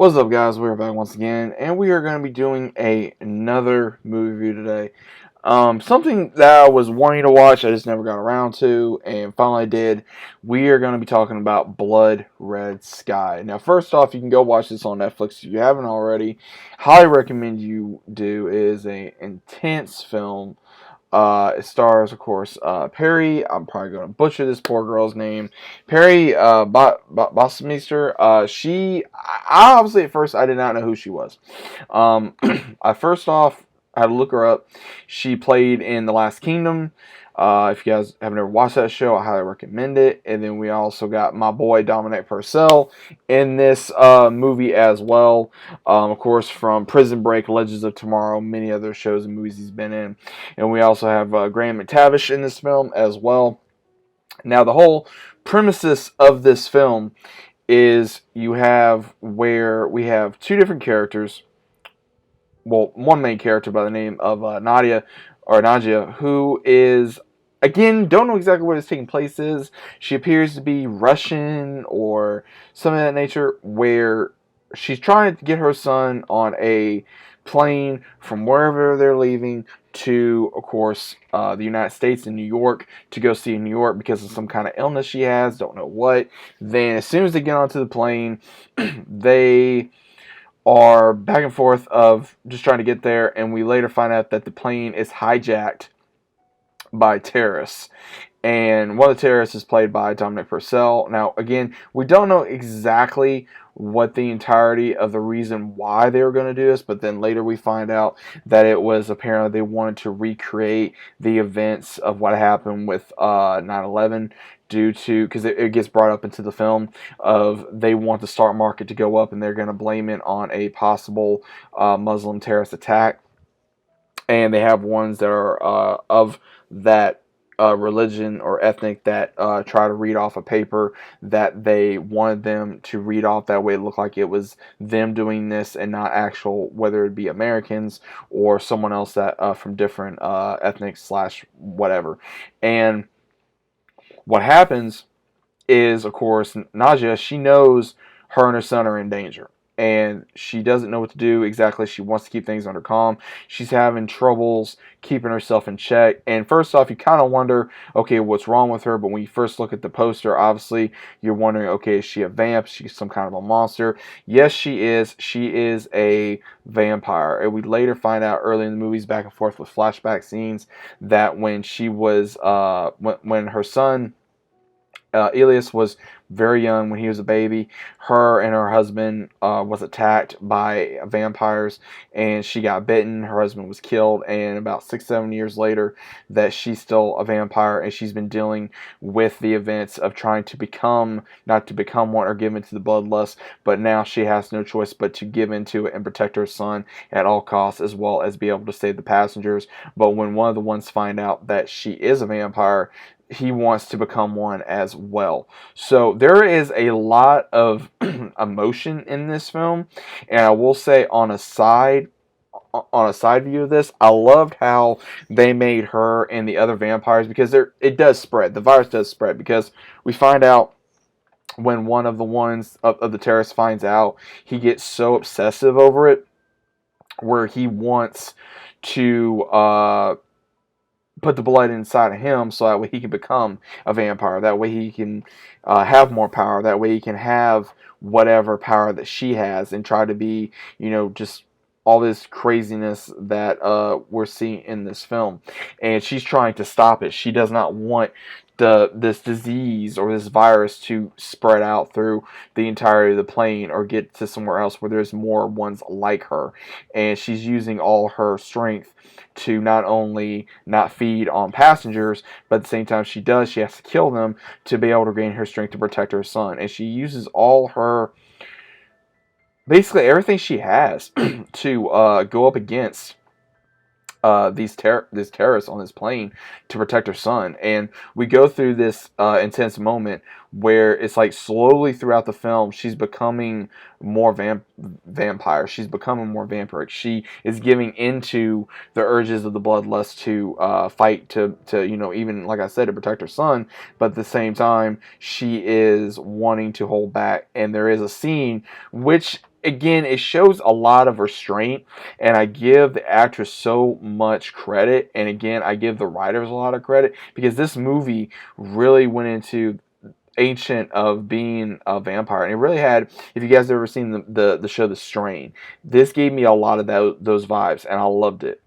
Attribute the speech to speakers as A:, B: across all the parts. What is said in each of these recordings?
A: What's up, guys? We're back once again, and we are going to be doing another movie review today. Something that I was wanting to watch, I just never got around to, and finally did. We are going to be talking about Blood Red Sky. Now, first off, you can go watch this on Netflix if you haven't already. Highly recommend you do. It is an intense film. It stars, of course, Perry. I'm probably going to butcher this poor girl's name. Perry Bosmeister. I obviously at first I did not know who she was. I first off had to look her up. She played in The Last Kingdom. If you guys have never watched that show, I highly recommend it. And then we also got my boy Dominic Purcell in this movie as well. Of course, from Prison Break, Legends of Tomorrow, many other shows and movies he's been in. And we also have Graham McTavish in this film as well. Now, the whole premises of this film is we have two different characters. Well, one main character by the name of Nadia, who is, again, don't know exactly where this taking place is. She appears to be Russian or something of that nature, where she's trying to get her son on a plane from wherever they're leaving to, of course, the United States in New York to go see in New York because of some kind of illness she has, don't know what. Then as soon as they get onto the plane, they are back and forth of just trying to get there, and we later find out that the plane is hijacked by terrorists. And one of the terrorists is played by Dominic Purcell. Now, again, we don't know exactly what the entirety of the reason why they were going to do this, but then later we find out that it was apparently they wanted to recreate the events of what happened with 9/11 due to, because it gets brought up into the film, of they want the stock market to go up and they're going to blame it on a possible Muslim terrorist attack. And they have ones that are of that religion or ethnic that try to read off a paper that they wanted them to read off. That way it looked like it was them doing this and not actual, whether it be Americans or someone else that from different ethnic slash whatever. And what happens is, of course, Nadia, she knows her and her son are in danger. And she doesn't know what to do exactly. She wants to keep things under calm. She's having troubles keeping herself in check. And first off, you kind of wonder, okay, what's wrong with her? But when you first look at the poster, obviously, you're wondering, okay, is she a vamp? She's some kind of a monster. Yes, she is. She is a vampire. And we later find out early in the movies, back and forth with flashback scenes, that when she was, when her son, Elias was very young when he was a baby. Her and her husband was attacked by vampires, and she got bitten. Her husband was killed, and about 6-7 years later, that she's still a vampire, and she's been dealing with the events of trying to become, not to become one or give into the bloodlust, but now she has no choice but to give into it and protect her son at all costs, as well as be able to save the passengers. But when one of the ones find out that she is a vampire, he wants to become one as well. So there is a lot of emotion in this film, and I will say on a side view of this, I loved how they made her and the other vampires, because it does spread. The virus does spread, because we find out when one of the ones of the terrorists finds out, he gets so obsessive over it, where he wants to put the blood inside of him so that way he can become a vampire. That way he can have more power. That way he can have whatever power that she has and try to be, just all this craziness that we're seeing in this film. And she's trying to stop it. She does not want this disease or this virus to spread out through the entirety of the plane or get to somewhere else where there's more ones like her. And she's using all her strength to not only not feed on passengers, but at the same time she has to kill them to be able to gain her strength to protect her son. And she uses all her, basically everything she has to go up against these terrorists on this plane to protect her son. And we go through this intense moment where it's like slowly throughout the film she's becoming more vampire. She's becoming more vampiric. She is giving into the urges of the bloodlust to fight to even, like I said, to protect her son. But at the same time, she is wanting to hold back. And there is a scene which again, it shows a lot of restraint, and I give the actress so much credit, and again, I give the writers a lot of credit, because this movie really went into ancient of being a vampire, and it really had, if you guys have ever seen the show The Strain, this gave me a lot of those vibes, and I loved it.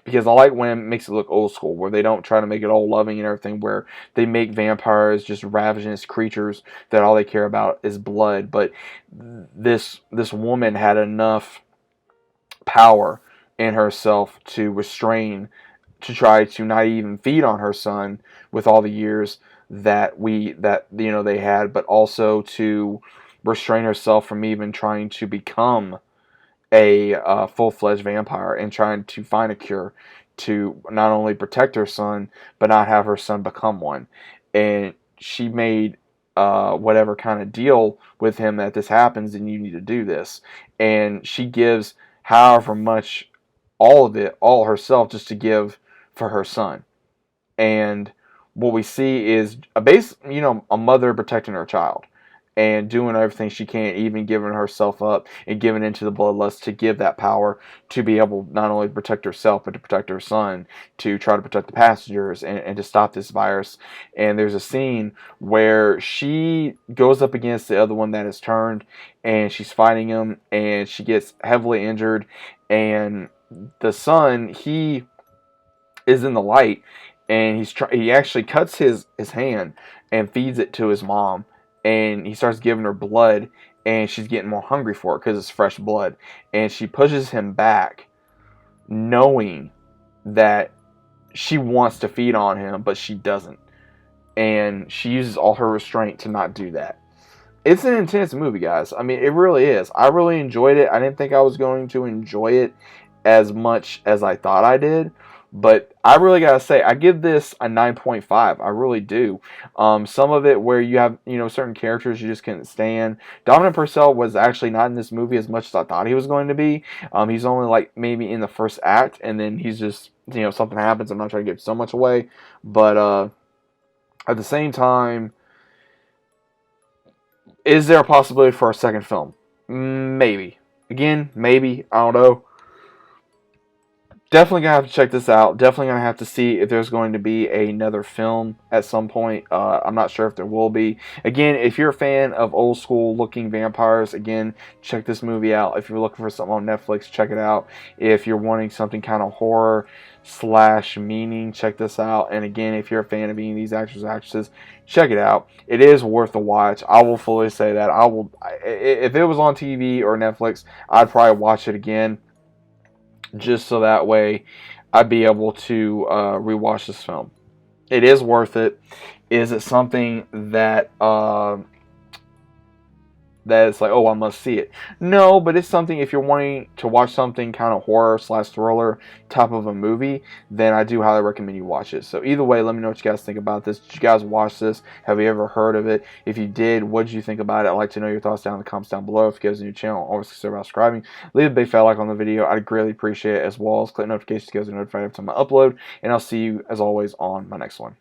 A: Because I like when it makes it look old school, where they don't try to make it all loving and everything, where they make vampires just ravenous creatures that all they care about is blood. But this woman had enough power in herself to restrain, to try to not even feed on her son with all the years that they had, but also to restrain herself from even trying to become a full-fledged vampire, and trying to find a cure to not only protect her son, but not have her son become one. And she made whatever kind of deal with him that this happens and you need to do this. And she gives however much, all of it, all herself, just to give for her son. And what we see is a mother protecting her child and doing everything she can, even giving herself up and giving into the bloodlust to give that power to be able not only to protect herself, but to protect her son, to try to protect the passengers, and to stop this virus. And there's a scene where she goes up against the other one that has turned, and she's fighting him, and she gets heavily injured, and the son, he is in the light, and he actually cuts his hand and feeds it to his mom, and he starts giving her blood, and she's getting more hungry for it because it's fresh blood, and she pushes him back, knowing that she wants to feed on him, but she doesn't, and she uses all her restraint to not do that. It's an intense movie, guys. I mean, it really is. I really enjoyed it. I didn't think I was going to enjoy it as much as I thought I did, but I really gotta say, I give this a 9.5. I really do. Some of it where you have, certain characters you just couldn't stand. Dominic Purcell was actually not in this movie as much as I thought he was going to be. He's only like maybe in the first act, and then he's just, something happens. I'm not trying to give so much away, but at the same time, is there a possibility for a second film? Maybe. Again, maybe. I don't know. Definitely gonna have to check this out. Definitely gonna have to see if there's going to be another film at some point. I'm not sure if there will be. Again, if you're a fan of old school looking vampires, again, check this movie out. If you're looking for something on Netflix, check it out. If you're wanting something kind of horror / meaning, check this out. And again, if you're a fan of any of these actors or actresses, check it out. It is worth a watch. I will fully say that. If it was on TV or Netflix, I'd probably watch it again, just so that way I'd be able to rewatch this film. It is worth it. Is it something that that it's like, oh, I must see it? No, but it's something, if you're wanting to watch something kind of horror / thriller type of a movie, then I do highly recommend you watch it. So either way, let me know what you guys think about this. Did you guys watch this? Have you ever heard of it? If you did, what did you think about it? I'd like to know your thoughts down in the comments down below. If you guys are new to the channel, always consider subscribing. Leave a big fat like on the video. I'd greatly appreciate it, as well as click notifications so you guys are notified every time I upload. And I'll see you, as always, on my next one.